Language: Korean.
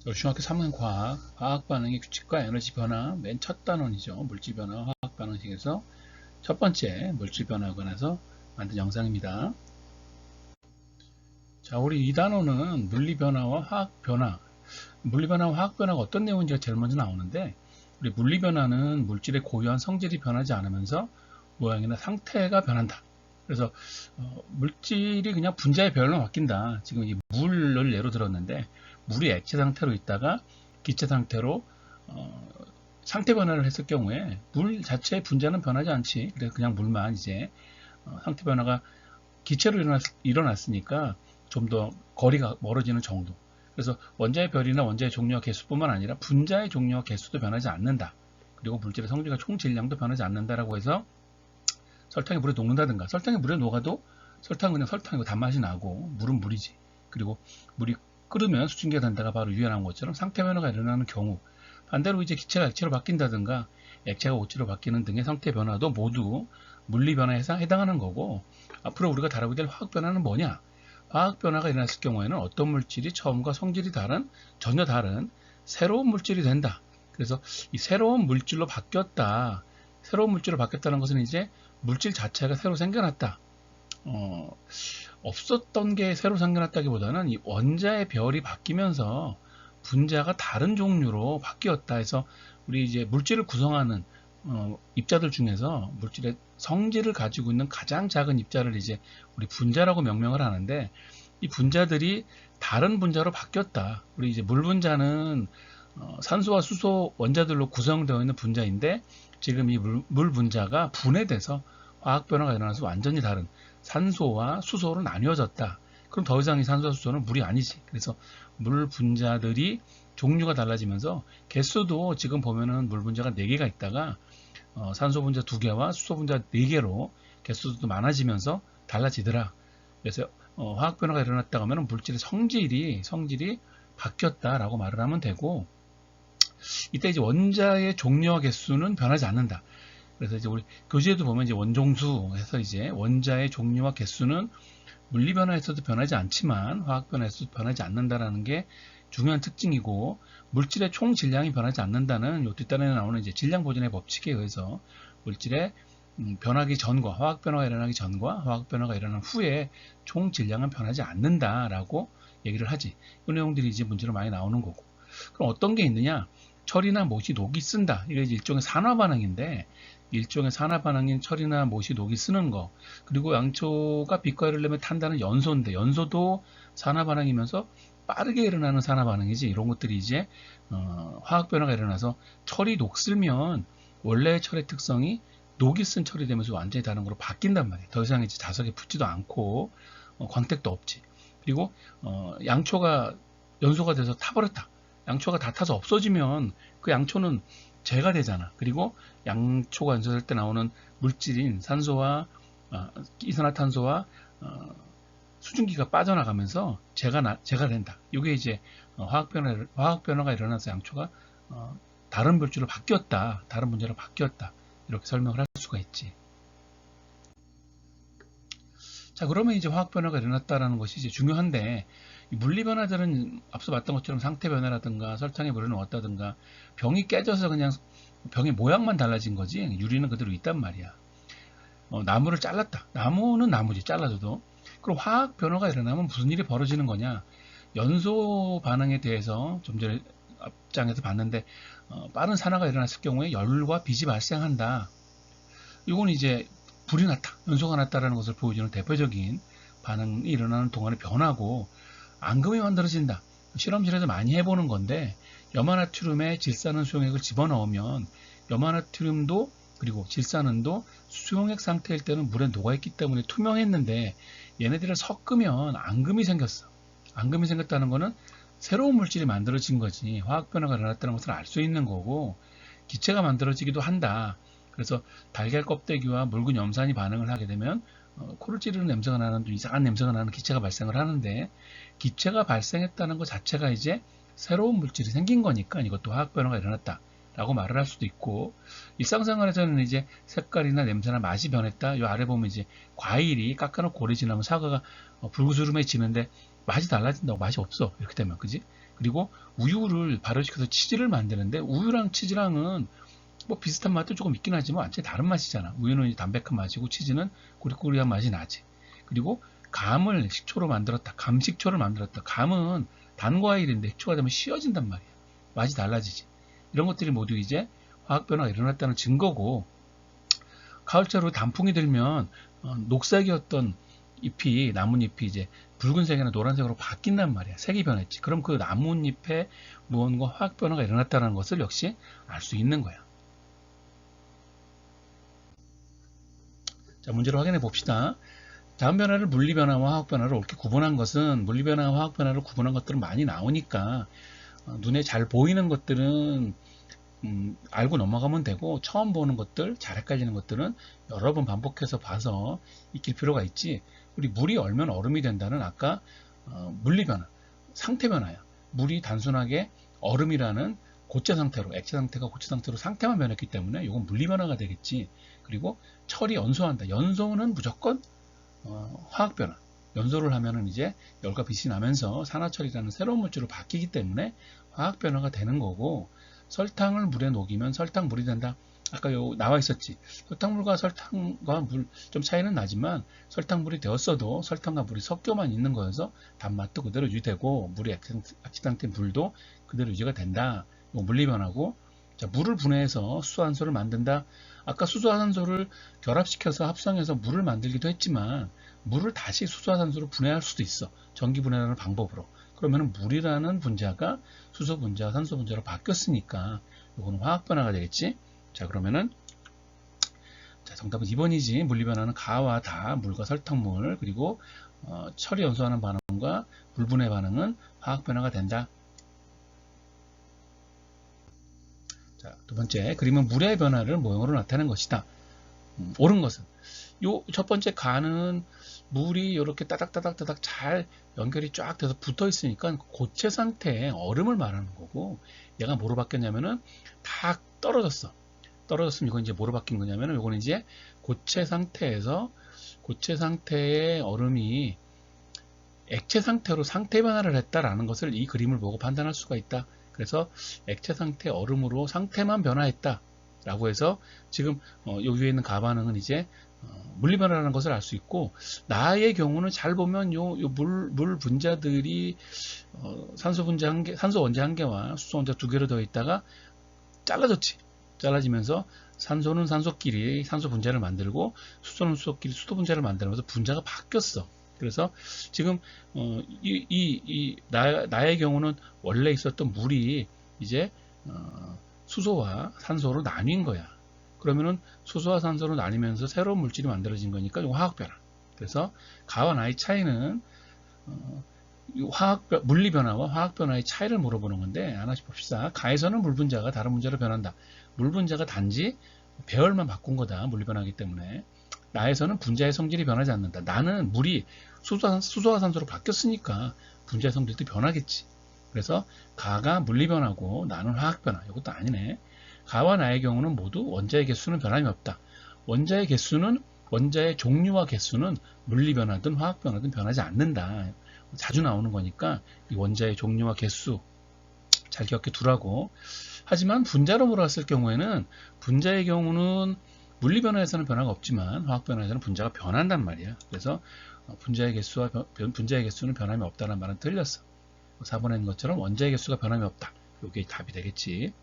중학교 3학년 화학 반응의 규칙과 에너지 변화 맨 첫 단원이죠. 물질 변화 화학 반응식에서 첫 번째 물질 변화에 관해서 만든 영상입니다. 자, 우리 이 단원은 물리 변화와 화학 변화, 물리 변화와 화학 변화가 어떤 내용인지가 제일 먼저 나오는데, 우리 물리 변화는 물질의 고유한 성질이 변하지 않으면서 모양이나 상태가 변한다. 그래서 물질이 그냥 분자의 별로 바뀐다. 지금 이 물을 예로 들었는데, 물이 액체 상태로 있다가 기체 상태로 상태 변화를 했을 경우에 물 자체의 분자는 변하지 않지. 그래서 그냥 물만 이제 상태 변화가 기체로 일어났으니까 좀 더 거리가 멀어지는 정도. 그래서 원자의 별이나 원자의 종류와 개수뿐만 아니라 분자의 종류와 개수도 변하지 않는다. 그리고 물질의 성질과 총 질량도 변하지 않는다라고 해서 설탕이 물에 녹는다든가, 설탕이 물에 녹아도 설탕은 그냥 설탕이고 단맛이 나고 물은 물이지. 그리고 물이 끓으면 수증기가 된다가 바로 유연한 것처럼 상태 변화가 일어나는 경우, 반대로 이제 기체가 액체로 바뀐다든가 액체가 오체로 바뀌는 등의 상태 변화도 모두 물리 변화에 해당하는 거고, 앞으로 우리가 다루게 될 화학 변화는 뭐냐? 화학 변화가 일어났을 경우에는 어떤 물질이 처음과 성질이 전혀 다른 새로운 물질이 된다. 그래서 이 새로운 물질로 바뀌었다. 새로운 물질로 바뀌었다는 것은 이제 물질 자체가 새로 생겨났다. 없었던 게 새로 생겨났다기보다는 이 원자의 별이 바뀌면서 분자가 다른 종류로 바뀌었다 해서, 우리 이제 물질을 구성하는 입자들 중에서 물질의 성질을 가지고 있는 가장 작은 입자를 이제 우리 분자라고 명명을 하는데, 이 분자들이 다른 분자로 바뀌었다. 우리 이제 물 분자는 산소와 수소 원자들로 구성되어 있는 분자인데, 지금 이 물 분자가 분해돼서 화학 변화가 일어나서 완전히 다른 산소와 수소로 나뉘어졌다. 그럼 더 이상 이 산소와 수소는 물이 아니지. 그래서 물 분자들이 종류가 달라지면서 개수도 지금 보면은 물 분자가 4개가 있다가 산소 분자 2개와 수소 분자 4개로 개수도 많아지면서 달라지더라. 그래서 화학 변화가 일어났다고 하면 물질의 성질이 바뀌었다라고 말을 하면 되고, 이때 이제 원자의 종류와 개수는 변하지 않는다. 그래서 이제 우리 교재에도 보면 이제 원종수 해서 이제 원자의 종류와 개수는 물리 변화에서도 변하지 않지만 화학 변화에서도 변하지 않는다라는 게 중요한 특징이고, 물질의 총 질량이 변하지 않는다는 요 뒷단에 나오는 이제 질량 보존의 법칙에 의해서 물질의 변하기 전과 화학 변화가 일어나기 전과 화학 변화가 일어난 후에 총 질량은 변하지 않는다라고 얘기를 하지. 이 내용들이 이제 문제로 많이 나오는 거고. 그럼 어떤 게 있느냐? 철이나 못이 녹이 쓴다. 이게 일종의 산화 반응인데, 일종의 산화 반응인 철이나 못이 녹이 쓰는 거, 그리고 양초가 빛과를 내면 탄다는 연소인데, 연소도 산화 반응이면서 빠르게 일어나는 산화 반응이지. 이런 것들이 이제 화학 변화가 일어나서 철이 녹슬면 원래의 철의 특성이 녹이 쓴 철이 되면서 완전히 다른 걸로 바뀐단 말이에요. 더 이상 이제 자석에 붙지도 않고 광택도 없지. 그리고 양초가 연소가 돼서 타버렸다. 양초가 다 타서 없어지면 그 양초는 재가 되잖아. 그리고 양초가 연소될 때 나오는 물질인 산소와 이산화탄소와 수증기가 빠져나가면서 재가 된다. 이게 이제 화학 변화가 일어나서 양초가 다른 물질로 바뀌었다. 다른 분자로 바뀌었다. 이렇게 설명을 할 수가 있지. 자, 그러면 이제 화학 변화가 일어났다라는 것이 이제 중요한데, 이 물리 변화들은 앞서 봤던 것처럼 상태 변화라든가 설탕에 물을 넣었다든가 병이 깨져서 그냥 병의 모양만 달라진 거지, 유리는 그대로 있단 말이야. 나무를 잘랐다. 나무는 나무지, 잘라줘도. 그럼 화학 변화가 일어나면 무슨 일이 벌어지는 거냐? 연소 반응에 대해서 좀 전에 앞장에서 봤는데, 빠른 산화가 일어났을 경우에 열과 빛이 발생한다. 이건 이제 불이 났다, 연소가 났다라는 것을 보여주는 대표적인 반응이 일어나는 동안의 변화고, 앙금이 만들어진다. 실험실에서 많이 해보는 건데, 염화나트륨에 질산은 수용액을 집어넣으면 염화나트륨도 그리고 질산은도 수용액 상태일 때는 물에 녹아있기 때문에 투명했는데, 얘네들을 섞으면 앙금이 생겼어. 앙금이 생겼다는 것은 새로운 물질이 만들어진 거지, 화학 변화가 일어났다는 것을 알 수 있는 거고, 기체가 만들어지기도 한다. 그래서 달걀 껍데기와 묽은 염산이 반응을 하게 되면 코를 찌르는 냄새가 나는, 좀 이상한 냄새가 나는 기체가 발생을 하는데, 기체가 발생했다는 것 자체가 이제 새로운 물질이 생긴 거니까 이것도 화학 변화가 일어났다 라고 말을 할 수도 있고, 일상생활에서는 이제 색깔이나 냄새나 맛이 변했다. 이 아래 보면 이제 과일이 깎아놓고 오래 지나면 사과가 불구스름해지는데 맛이 달라진다고. 맛이 없어. 이렇게 되면, 그지? 그리고 우유를 발효시켜서 치즈를 만드는데 우유랑 치즈랑은 뭐 비슷한 맛도 조금 있긴 하지만 완전히 다른 맛이잖아. 우유는 이제 담백한 맛이고 치즈는 꾸리꾸리한 맛이 나지. 그리고 감을 식초로 만들었다. 감식초를 만들었다. 감은 단과일인데 식초가 되면 씌어진단 말이야. 맛이 달라지지. 이런 것들이 모두 이제 화학 변화가 일어났다는 증거고, 가을철로 단풍이 들면 녹색이었던 잎이, 나뭇잎이 이제 붉은색이나 노란색으로 바뀐단 말이야. 색이 변했지. 그럼 그 나뭇잎에 무언가 화학 변화가 일어났다는 것을 역시 알 수 있는 거야. 자, 문제를 확인해 봅시다. 자연 변화를 물리 변화와 화학 변화로 옳게 구분한 것은, 물리 변화와 화학 변화를 구분한 것들은 많이 나오니까 눈에 잘 보이는 것들은 알고 넘어가면 되고, 처음 보는 것들, 잘 헷갈리는 것들은 여러 번 반복해서 봐서 익힐 필요가 있지. 우리 물이 얼면 얼음이 된다는 아까 물리 변화, 상태 변화야. 물이 단순하게 얼음이라는 고체 상태로, 액체 상태가 고체 상태로 상태만 변했기 때문에 이건 물리 변화가 되겠지. 그리고 철이 연소한다. 연소는 무조건 화학 변화. 연소를 하면은 이제 열과 빛이 나면서 산화철이라는 새로운 물질로 바뀌기 때문에 화학 변화가 되는 거고, 설탕을 물에 녹이면 설탕물이 된다. 아까 요 나와 있었지. 설탕물과 설탕과 물 좀 차이는 나지만 설탕물이 되었어도 설탕과 물이 섞여만 있는 거여서 단맛도 그대로 유지되고 물이 액체 상태인 물도 그대로 유지가 된다. 요 물리 변화고, 자, 물을 분해해서 수소환소를 만든다. 아까 수소환소를 결합시켜서 합성해서 물을 만들기도 했지만 물을 다시 수소환소로 분해할 수도 있어. 전기 분해라는 방법으로. 그러면 물이라는 분자가 수소 분자와 산소 분자로 바뀌었으니까 이거는 화학 변화가 되겠지. 자, 그러면은 자, 정답은 2번이지. 물리 변화는 가와 다, 물과 설탕물, 그리고 철이 연소하는 반응과 물 분해 반응은 화학 변화가 된다. 자, 두 번째, 그림은 물의 변화를 모형으로 나타낸 것이다. 옳은 것은, 요 첫 번째 가는 물이 이렇게 따닥따닥따닥 잘 연결이 쫙 돼서 붙어 있으니까 고체 상태의 얼음을 말하는 거고, 얘가 뭐로 바뀌었냐면은 다 떨어졌어. 떨어졌으면 이건 이제 뭐로 바뀐 거냐면은 이거는 이제 고체 상태에서, 고체 상태의 얼음이 액체 상태로 상태 변화를 했다라는 것을 이 그림을 보고 판단할 수가 있다. 그래서 액체 상태 얼음으로 상태만 변화했다 라고 해서 지금 요 위에 있는 가반응은 이제 물리 변화라는 것을 알 수 있고, 나의 경우는 잘 보면 요 물 분자들이 산소 분자 한 개, 산소 원자 한 개와 수소 원자 두 개로 되어 있다가 잘라졌지. 잘라지면서 산소는 산소끼리 산소 분자를 만들고 수소는 수소끼리 수소 분자를 만들면서 분자가 바뀌었어. 그래서 지금 나의 경우는 원래 있었던 물이 이제 수소와 산소로 나뉜 거야. 그러면은 수소와 산소로 나뉘면서 새로운 물질이 만들어진 거니까 이거 화학 변화. 그래서 가와 나의 차이는 물리 변화와 화학 변화의 차이를 물어보는 건데, 하나씩 봅시다. 가에서는 물 분자가 다른 분자로 변한다. 물 분자가 단지 배열만 바꾼 거다. 물리 변화이기 때문에. 나에서는 분자의 성질이 변하지 않는다. 나는 물이 수소와 산소로 바뀌었으니까 분자의 성질도 변하겠지. 그래서 가가 물리 변화고 나는 화학 변화. 이것도 아니네. 가와 나의 경우는 모두 원자의 개수는 변함이 없다. 원자의 개수는, 원자의 종류와 개수는 물리 변화든 화학 변화든 변하지 않는다. 자주 나오는 거니까 이 원자의 종류와 개수 잘 기억해 두라고. 하지만 분자로 몰았을 경우에는, 분자의 경우는 물리 변화에서는 변화가 없지만 화학 변화에서는 분자가 변한단 말이야. 그래서 분자의 개수는 변함이 없다는 말은 틀렸어. 4번에 있는 것처럼 원자의 개수가 변함이 없다. 이게 답이 되겠지.